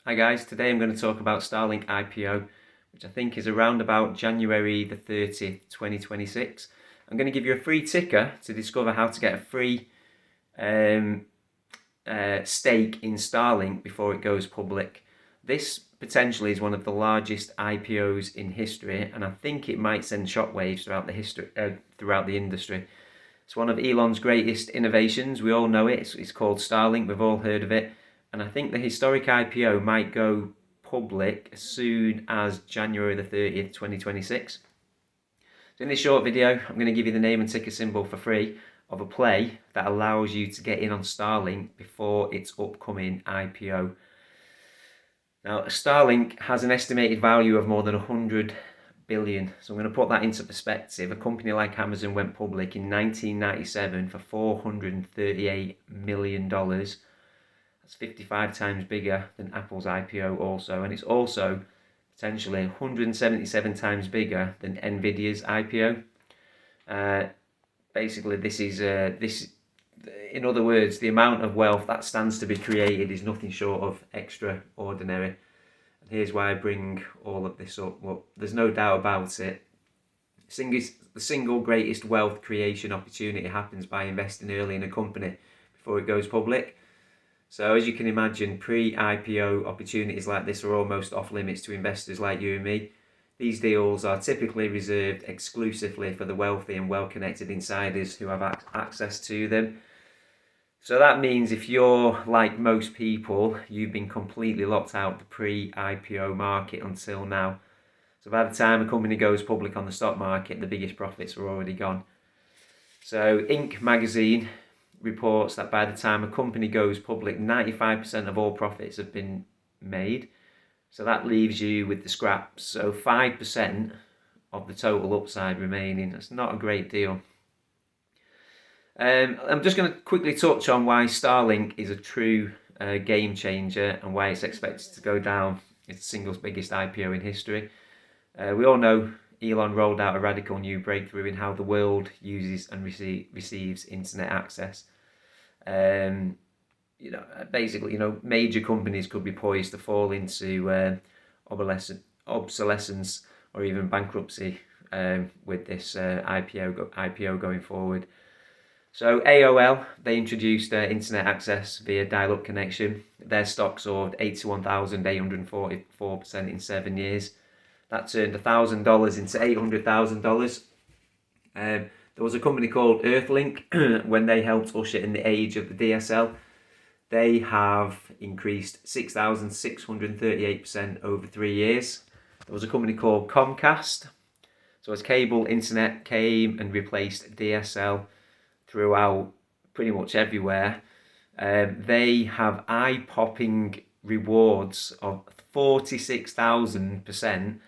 Hi guys, today I'm going to talk about Starlink IPO, which I think is around about January the 30th, 2026. I'm going to give you a free ticker to discover how to get a free stake in Starlink before it goes public. This potentially is one of the largest IPOs in history, and I think it might send shockwaves throughout the industry. It's one of Elon's greatest innovations. We all know it. It's called Starlink. We've all heard of it. And I think the historic IPO might go public as soon as January the 30th, 2026. So in this short video, I'm going to give you the name and ticker symbol for free of a play that allows you to get in on Starlink before its upcoming IPO. Now, Starlink has an estimated value of more than 100 billion. So I'm going to put that into perspective. A company like Amazon went public in 1997 for $438 million. That's 55 times bigger than Apple's IPO also. And it's also potentially 177 times bigger than Nvidia's IPO. Basically, in other words, the amount of wealth that stands to be created is nothing short of extraordinary. And here's why I bring all of this up. Well, there's no doubt about it. The single greatest wealth creation opportunity happens by investing early in a company before it goes public. So as you can imagine, pre-IPO opportunities like this are almost off limits to investors like you and me. These deals are typically reserved exclusively for the wealthy and well-connected insiders who have access to them. So that means if you're like most people, you've been completely locked out of the pre-IPO market until now. So by the time a company goes public on the stock market, the biggest profits are already gone. So Inc. magazine reports that by the time a company goes public, 95% of all profits have been made. So that leaves you with the scraps. So 5% of the total upside remaining. That's not a great deal. I'm just going to quickly touch on why Starlink is a true game changer and why it's expected to go down. It's the single biggest IPO in history. We all know Elon rolled out a radical new breakthrough in how the world uses and receives internet access. Basically, major companies could be poised to fall into obsolescence or even bankruptcy with this IPO going forward. So AOL, they introduced internet access via dial-up connection. Their stock soared 81,844% in 7 years. That turned $1,000 into $800,000. There was a company called Earthlink when they helped usher in the age of the DSL. They have increased 6,638% over 3 years. There was a company called Comcast. So as cable internet came and replaced DSL throughout pretty much everywhere, they have eye-popping rewards of 46,000%,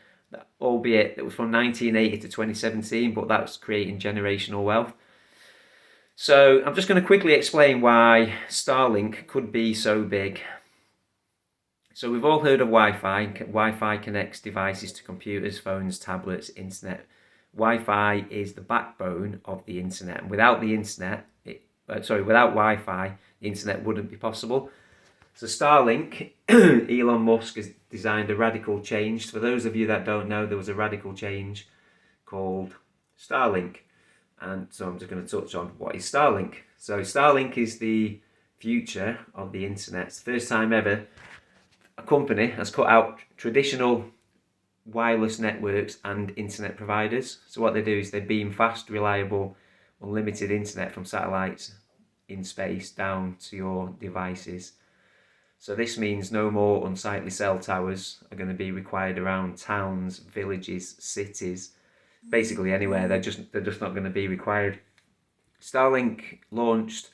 albeit it was from 1980 to 2017, but that's creating generational wealth. So I'm just going to quickly explain why Starlink could be so big. So we've all heard of Wi-Fi. Wi-Fi connects devices to computers, phones, tablets, internet. Wi-Fi is the backbone of the internet. And without the internet, without Wi-Fi, the internet wouldn't be possible. So Starlink, Elon Musk has designed a radical change. For those of you that don't know, there was a radical change called Starlink. And so I'm just going to touch on what is Starlink. So Starlink is the future of the internet. It's the first time ever a company has cut out traditional wireless networks and internet providers. So what they do is they beam fast, reliable, unlimited internet from satellites in space down to your devices. So this means no more unsightly cell towers are going to be required around towns, villages, cities, basically anywhere. They're just not going to be required. Starlink launched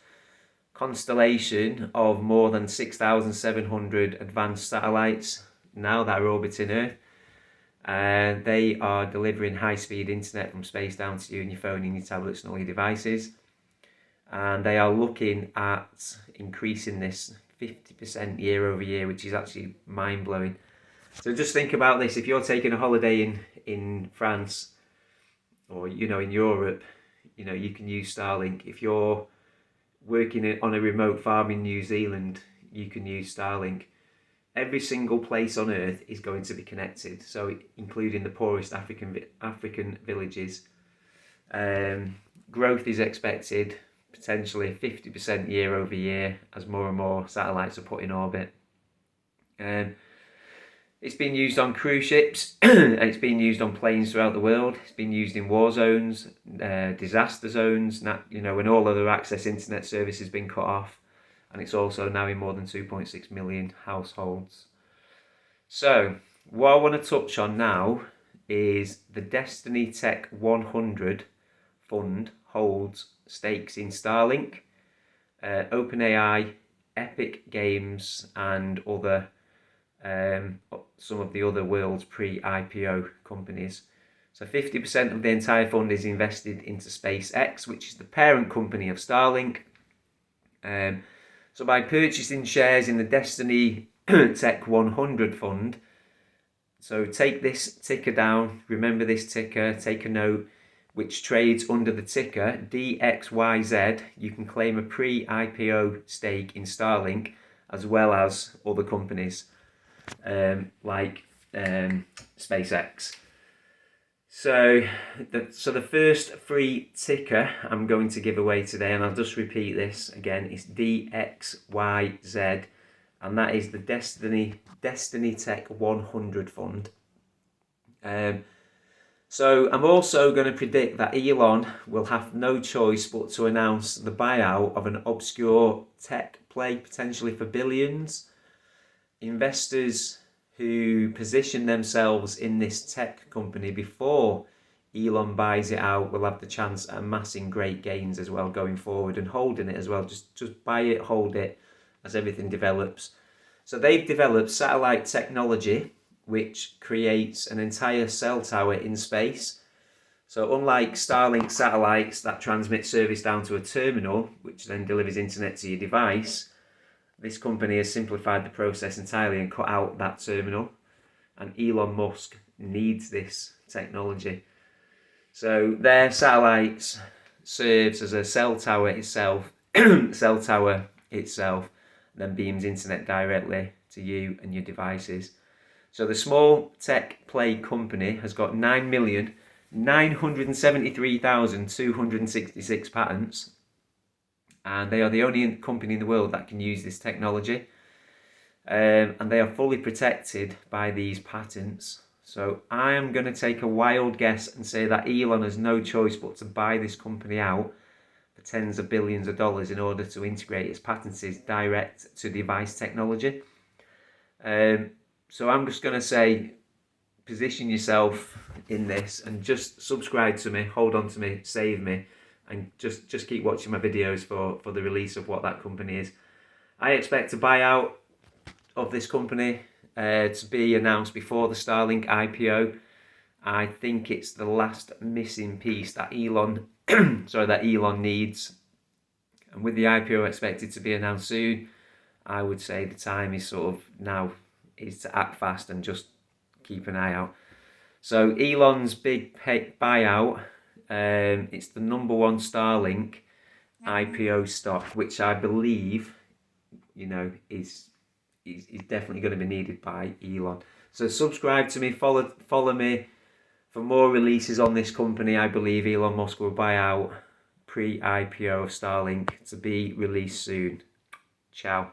constellation of more than 6,700 advanced satellites now that are orbiting Earth. They are delivering high-speed internet from space down to you and your phone and your tablets and all your devices. And they are looking at increasing this 50% year over year, which is actually mind-blowing. So just think about this. If you're taking a holiday in France or, in Europe, you can use Starlink. If you're working on a remote farm in New Zealand, you can use Starlink. every single place on Earth is going to be connected. So including the poorest African villages. Growth is expected potentially 50% year over year as more and more satellites are put in orbit. It's been used on cruise ships and it's been used on planes throughout the world. It's been used in war zones, disaster zones, when all other access internet service has been cut off. And it's also now in more than 2.6 million households. So, what I want to touch on now is the Destiny Tech 100 fund holds stakes in Starlink, OpenAI, Epic Games, and other some of the other world's pre-IPO companies. So 50% of the entire fund is invested into SpaceX, which is the parent company of Starlink. So by purchasing shares in the Destiny Tech 100 fund, so take this ticker down, remember this ticker, take a note, which trades under the ticker DXYZ, you can claim a pre-IPO stake in Starlink as well as other companies like SpaceX. So the first free ticker I'm going to give away today, and I'll just repeat this again, is DXYZ, and that is the Destiny Tech 100 fund. So I'm also going to predict that Elon will have no choice but to announce the buyout of an obscure tech play, potentially for billions. Investors who position themselves in this tech company before Elon buys it out will have the chance at amassing great gains as well going forward, and holding it as well. Just buy it, hold it as everything develops. So they've developed satellite technology which creates an entire cell tower in space. So unlike Starlink satellites that transmit service down to a terminal, which then delivers internet to your device, this company has simplified the process entirely and cut out that terminal. And Elon Musk needs this technology. So their satellites serves as a cell tower itself, then beams internet directly to you and your devices. So the small tech play company has got 9,973,266 patents, and they are the only company in the world that can use this technology, and they are fully protected by these patents. So I am going to take a wild guess and say that Elon has no choice but to buy this company out for tens of billions of dollars in order to integrate its patents direct to device technology. So I'm just going to say, position yourself in this and just subscribe to me, hold on to me, save me, and just keep watching my videos for the release of what that company is. I expect a buyout of this company to be announced before the Starlink IPO. I think it's the last missing piece that Elon needs. And with the IPO expected to be announced soon, I would say the time is sort of now is to act fast and just keep an eye out. So Elon's big buyout, it's the number one Starlink IPO stock, which I believe, is definitely going to be needed by Elon. So subscribe to me, follow me for more releases on this company. I believe Elon Musk will buy out pre-IPO of Starlink to be released soon. Ciao.